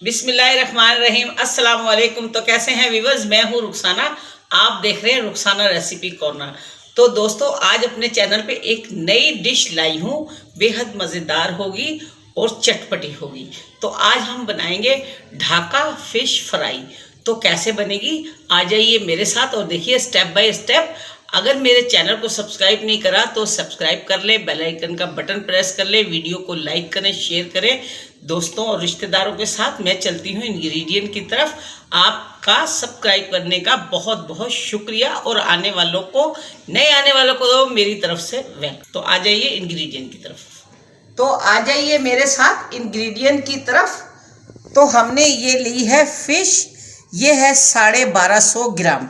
बिस्मिल्लाहिर्रहमानिर्रहीम। अस्सलाम वालेकुम। तो कैसे हैं व्यूअर्स, मैं हूँ रुखसाना। आप देख रहे हैं रुखसाना रेसिपी कॉर्नर। तो दोस्तों, आज अपने चैनल पे एक नई डिश लाई हूँ, बेहद मज़ेदार होगी और चटपटी होगी। तो आज हम बनाएंगे ढाका फिश फ्राई। तो कैसे बनेगी, आ जाइए मेरे साथ और देखिए स्टेप बाय स्टेप। अगर मेरे चैनल को सब्सक्राइब नहीं करा तो सब्सक्राइब कर ले, बेल आइकन का बटन प्रेस कर ले, वीडियो को लाइक करें, शेयर करें दोस्तों और रिश्तेदारों के साथ। मैं चलती हूँ इंग्रेडिएंट की तरफ। आपका सब्सक्राइब करने का बहुत बहुत शुक्रिया और आने वालों को, नए आने वालों को तो मेरी तरफ से वेलकम। तो आ जाइए इंग्रेडिएंट की तरफ। तो आ जाइए मेरे साथ इंग्रेडिएंट की तरफ। तो हमने ये ली है फिश, ये है 1250 ग्राम,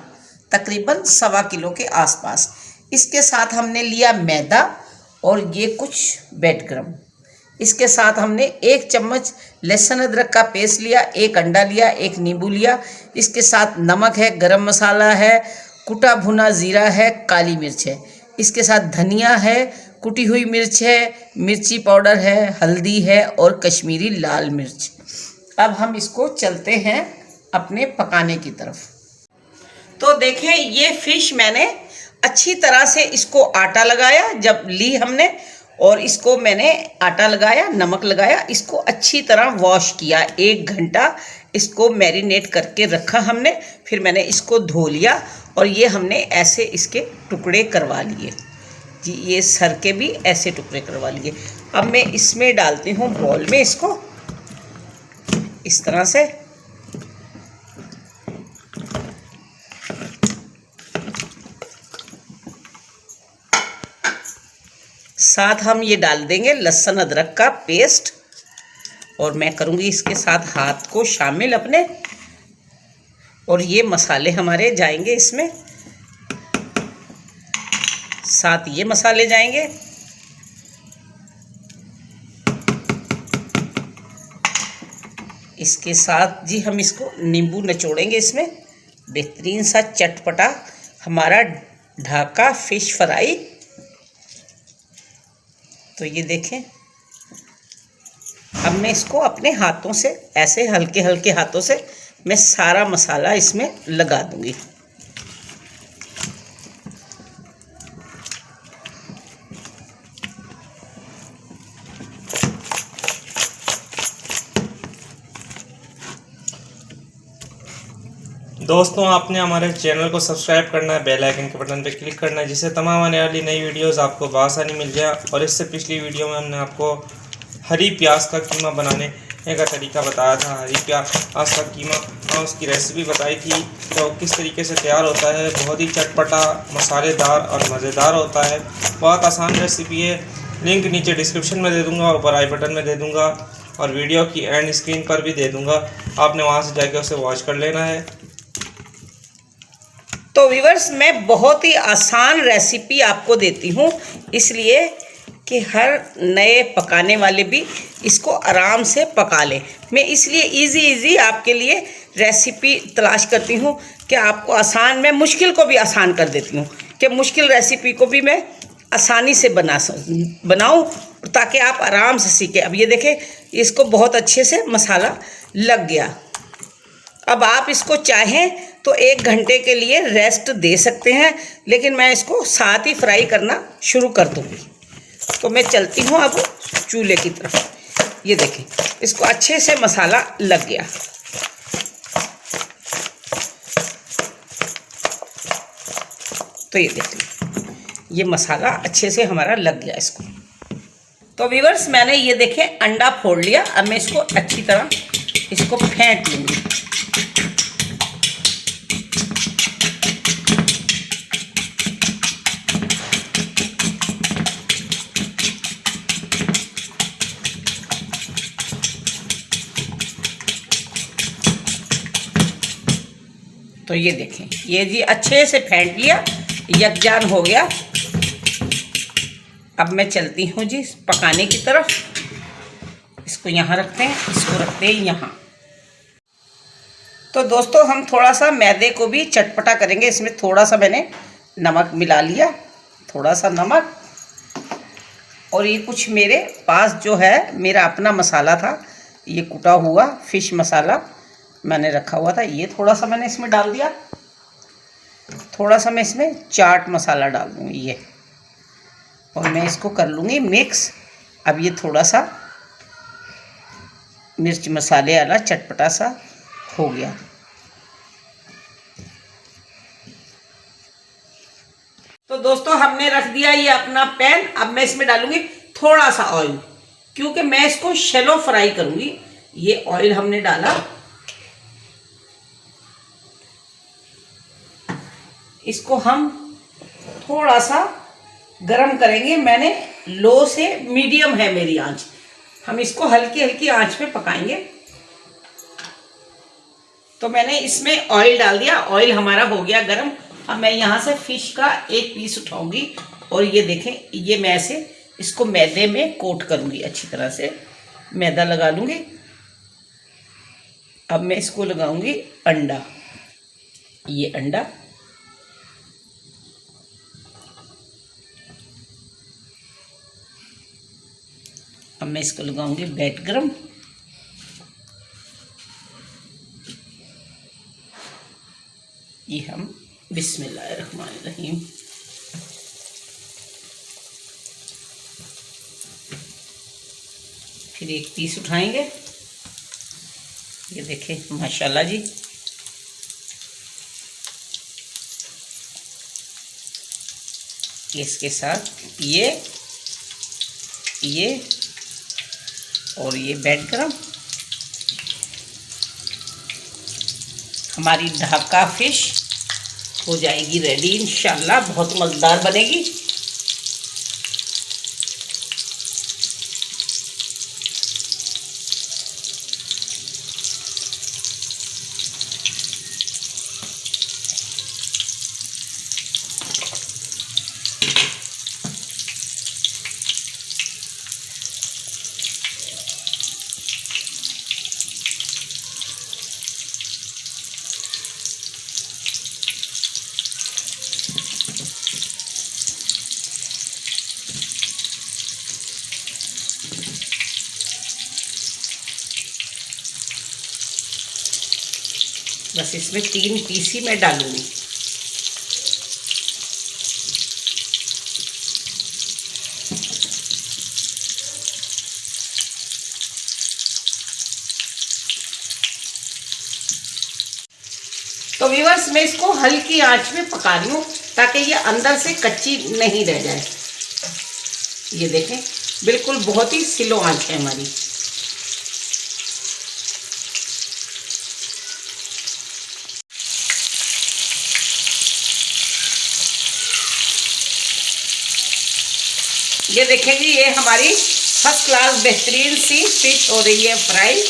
तकरीबन 1.25 किलो के आसपास। इसके साथ हमने लिया मैदा और ये कुछ ब्रेड क्रम्ब। इसके साथ हमने 1 चम्मच लहसुन अदरक का पेस्ट लिया, 1 अंडा लिया, 1 नींबू लिया। इसके साथ नमक है, गरम मसाला है, कुटा भुना ज़ीरा है, काली मिर्च है। इसके साथ धनिया है, कुटी हुई मिर्च है, मिर्ची पाउडर है, हल्दी है और कश्मीरी लाल मिर्च। अब हम इसको चलते हैं अपने पकाने की तरफ। तो देखें, ये फिश मैंने अच्छी तरह से इसको आटा लगाया जब ली हमने, और इसको मैंने आटा लगाया, नमक लगाया, इसको अच्छी तरह वॉश किया। 1 घंटा इसको मैरिनेट करके रखा हमने। फिर मैंने इसको धो लिया और ये हमने ऐसे इसके टुकड़े करवा लिए जी, ये सर के भी ऐसे टुकड़े करवा लिए। अब मैं इसमें डालती हूँ बॉल में इसको इस तरह से। साथ हम ये डाल देंगे लहसुन अदरक का पेस्ट, और मैं करूँगी इसके साथ हाथ को शामिल अपने, और ये मसाले हमारे जाएंगे इसमें, साथ ये मसाले जाएंगे। इसके साथ जी हम इसको नींबू निचोड़ेंगे इसमें। बेहतरीन सा चटपटा हमारा ढाका फिश फ्राई। तो ये देखें, अब मैं इसको अपने हाथों से ऐसे हल्के हल्के हाथों से मैं सारा मसाला इसमें लगा दूंगी। दोस्तों, आपने हमारे चैनल को सब्सक्राइब करना है, बेल आइकन के बटन पर क्लिक करना है, जिससे तमाम आने वाली नई वीडियोस आपको बआसानी मिल जाए। और इससे पिछली वीडियो में हमने आपको हरी प्याज का कीमा बनाने का तरीका बताया था। हरी प्याज का कीमा उसकी रेसिपी बताई थी, तो किस तरीके से तैयार होता है। बहुत ही चटपटा, मसालेदार और मज़ेदार होता है। बहुत आसान रेसिपी है। लिंक नीचे डिस्क्रिप्शन में दे दूँगा और ऊपर आई बटन में दे दूँगा, और वीडियो की एंड स्क्रीन पर भी दे दूँगा। आपने वहाँ से जाके उसे वॉच कर लेना है। तो व्यूअर्स, मैं बहुत ही आसान रेसिपी आपको देती हूँ, इसलिए कि हर नए पकाने वाले भी इसको आराम से पका लें। मैं इसलिए इजी आपके लिए रेसिपी तलाश करती हूँ कि आपको आसान, मैं मुश्किल को भी आसान कर देती हूँ कि मुश्किल रेसिपी को भी मैं आसानी से बनाऊँ ताकि आप आराम से सीखें। अब ये देखें, इसको बहुत अच्छे से मसाला लग गया। अब आप इसको चाहें तो 1 घंटे के लिए रेस्ट दे सकते हैं, लेकिन मैं इसको साथ ही फ्राई करना शुरू कर दूँगी। तो मैं चलती हूँ अब चूल्हे की तरफ। ये देखें, इसको अच्छे से मसाला लग गया। तो ये देखिए, ये मसाला अच्छे से हमारा लग गया इसको। तो व्यूअर्स, मैंने ये देखें अंडा फोड़ लिया। अब मैं इसको अच्छी तरह इसको फेंट लूँगी। तो ये देखें, ये जी अच्छे से फेंट लिया, यकजान हो गया। अब मैं चलती हूँ जी पकाने की तरफ। इसको यहाँ रखते हैं, इसको रखते हैं यहाँ। तो दोस्तों, हम थोड़ा सा मैदे को भी चटपटा करेंगे। इसमें थोड़ा सा मैंने नमक मिला लिया, थोड़ा सा नमक, और ये कुछ मेरे पास जो है मेरा अपना मसाला था, ये कुटा हुआ फिश मसाला मैंने रखा हुआ था, ये थोड़ा सा मैंने इसमें डाल दिया। थोड़ा सा मैं इसमें चाट मसाला डाल दूँगी ये, और मैं इसको कर लूँगी मिक्स। अब ये थोड़ा सा मिर्च मसाले वाला चटपटा सा हो गया। तो दोस्तों हमने रख दिया ये अपना पैन। अब मैं इसमें डालूंगी थोड़ा सा ऑयल, क्योंकि मैं इसको शैलो फ्राई करूंगी। ये ऑयल हमने डाला, इसको हम थोड़ा सा गरम करेंगे। मैंने लो से मीडियम है मेरी आंच, हम इसको हल्की हल्की आंच पे पकाएंगे। तो मैंने इसमें ऑयल डाल दिया, ऑयल हमारा हो गया गरम। अब मैं यहाँ से फिश का एक पीस उठाऊंगी और ये देखें, ये मैं ऐसे इसको मैदे में कोट करूंगी, अच्छी तरह से मैदा लगा लूंगी। अब मैं इसको लगाऊंगी अंडा, ये अंडा। अब मैं इसको लगाऊंगी बैट गरम। ये हम बिस्मिल्लाहिर्रहमानिर्रहीम फिर एक पीस उठाएंगे। ये देखें माशाल्लाह जी, इसके साथ ये और ये बैट गरम। हमारी ढाका फिश हो जाएगी रेडी इंशाल्लाह, बहुत मज़ेदार बनेगी। बस इसमें 3 पीस ही मैं डालूंगी। तो व्यूअर्स मैं इसको हल्की आंच में पका रही हूँ ताकि ये अंदर से कच्ची नहीं रह जाए। ये देखें बिल्कुल बहुत ही स्लो आंच है हमारी। ये देखें जी, ये हमारी फर्स्ट क्लास बेहतरीन सी फिश हो रही है फ्राई।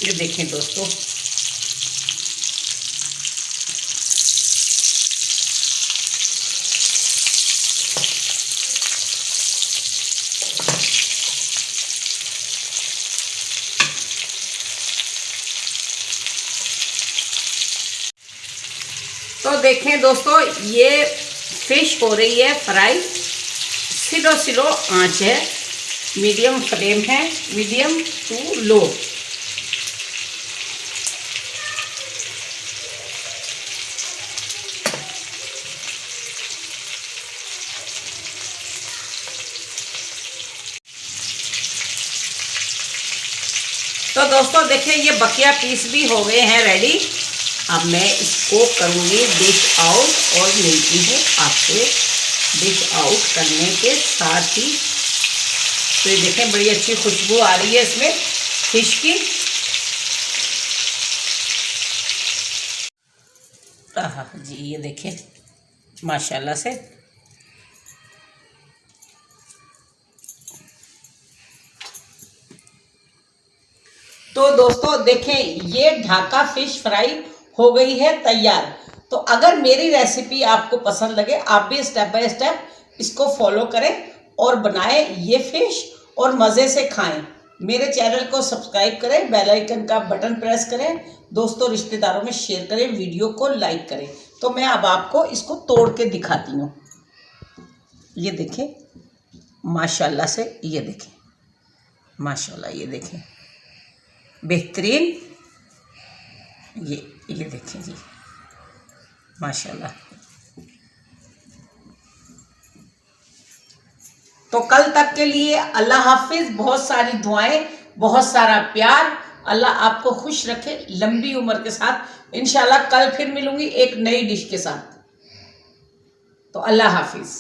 ये देखें दोस्तों, तो देखें दोस्तों, ये फिश हो रही है फ्राई। स्लो स्लो आंच है, मीडियम फ्लेम है, मीडियम टू लो। तो दोस्तों देखिए, ये बकिया पीस भी हो गए हैं रेडी। अब मैं इसको करूँगी डिश आउट और मिलती हूँ आपसे डिश आउट करने के साथ ही। तो ये देखें बड़ी अच्छी खुशबू आ रही है इसमें फिश की। हाँ जी, ये देखें माशाल्लाह से। तो दोस्तों देखें, ये ढाका फिश फ्राई हो गई है तैयार। तो अगर मेरी रेसिपी आपको पसंद लगे, आप भी स्टेप बाय स्टेप इसको फॉलो करें और बनाएं ये फिश और मज़े से खाएं। मेरे चैनल को सब्सक्राइब करें, बेल आइकन का बटन प्रेस करें, दोस्तों रिश्तेदारों में शेयर करें, वीडियो को लाइक करें। तो मैं अब आपको इसको तोड़ के दिखाती हूँ। ये देखें माशाल्लाह से, ये देखें माशाल्लाह, ये देखें बेहतरीन, ये देखें जी माशाल्लाह। तो कल तक के लिए अल्लाह हाफिज, बहुत सारी दुआएं, बहुत सारा प्यार। अल्लाह आपको खुश रखे लंबी उम्र के साथ। इंशाल्लाह कल फिर मिलूंगी एक नई डिश के साथ। तो अल्लाह हाफिज।